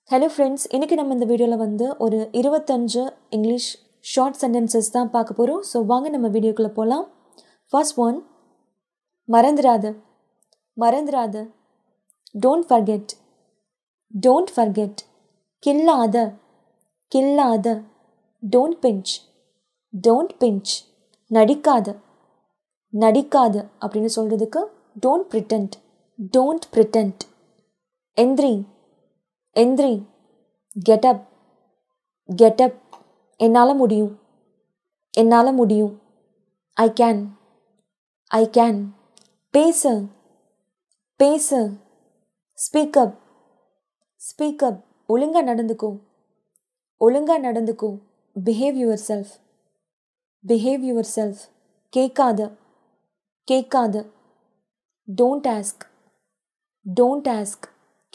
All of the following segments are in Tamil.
Hello friends, இன்னைக்கு நம்ம இந்த வீடியோல வந்து ஒரு 25 இங்கிலீஷ் ஷார்ட் சென்டென்சஸ் தான் பார்க்க போறோம். சோ வாங்க நம்ம வீடியோக்குள்ள போலாம். First one, மறந்துராத. மறந்துராத. Don't forget. Don't forget. கில்லாத. கில்லாத. Don't pinch. Don't pinch. நடிக்காத. நடிக்காத அப்படினு சொல்றதுக்கு don't pretend. Don't pretend. எந்திரி. எந்திரி. Get up. Get up. என்னால முடியும். என்னால முடியும். I can. I can. பேசு. பேசு. Speak up. Speak up. ஒழுங்கா நடந்துக்கோ. ஒழுங்கா நடந்துக்கோ. Behave yourself. Behave yourself. கேட்காத. கேட்காத. Don't ask. Don't ask.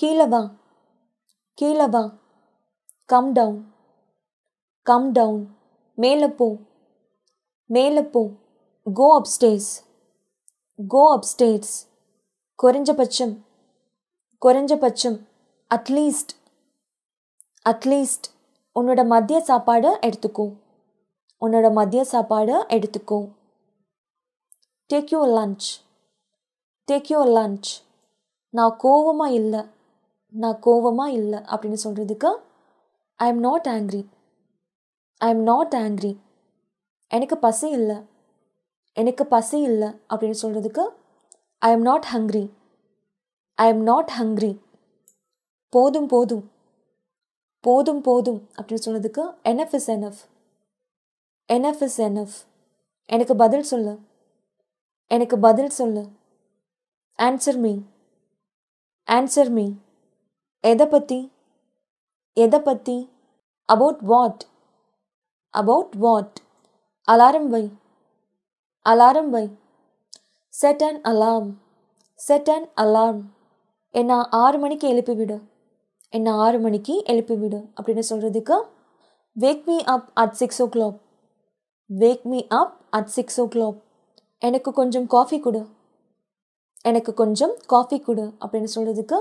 கீழ வா. கீழ வா. Come down. Come down. மேல போ. மேல போ. Go upstairs. Go upstairs. குறைஞ்சபட்சம். குறைஞ்சபட்சம். At least. At least. உன்னோட மதிய சாப்பாடு எடுத்துக்கோ. உன்னோட மதிய சாப்பாடு எடுத்துக்கோ. Take your lunch. Take your lunch. நான் கோவமா இல்ல. நான் கோவமா இல்ல அப்படினு சொல்றதுக்கு I am not angry. I am not angry. எனக்கு பசி இல்ல. எனக்கு பசி இல்ல அப்படினு சொல்றதுக்கு I am not hungry. I am not hungry. போதும் போதும். போதும் போதும் அப்படினு சொல்றதுக்கு enough is enough. Enough is enough. எனக்கு பதில் சொல்லு. எனக்கு பதில் சொல்லு. Answer me. Answer me. எதை பத்தி? எதை பத்தி? About what? About what? Alarm வை. அலாரம் வை. Set an alarm. Set an alarm. என்ன 6 மணிக்கு எழுப்பி விடு. என்ன 6 மணிக்கு எழுப்பி விடு அப்படின்னு சொல்றதுக்கு Wake me up at 6 o'clock. Wake me up at 6 o'clock. எனக்கு கொஞ்சம் காஃபி கொடு. எனக்கு கொஞ்சம் காஃபி கொடு அப்படின்னு சொல்றதுக்கு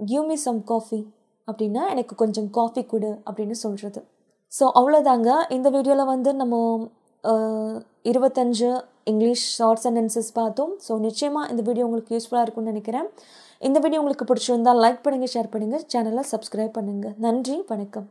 Give me some coffee. அப்படின்னா எனக்கு கொஞ்சம் காஃபி கொடு அப்படின்னு சொல்கிறது. ஸோ அவ்வளோதாங்க. இந்த வீடியோவில் வந்து நம்ம 25 இங்கிலீஷ் ஷார்ட் சென்டென்சஸ் பார்த்தோம். ஸோ நிச்சயமாக இந்த வீடியோ உங்களுக்கு யூஸ்ஃபுல்லாக இருக்கும்னு நினைக்கிறேன். இந்த வீடியோ உங்களுக்கு பிடிச்சிருந்தால் லைக் பண்ணுங்கள், ஷேர் பண்ணுங்கள், சேனலை சப்ஸ்கிரைப் பண்ணுங்கள். நன்றி, வணக்கம்.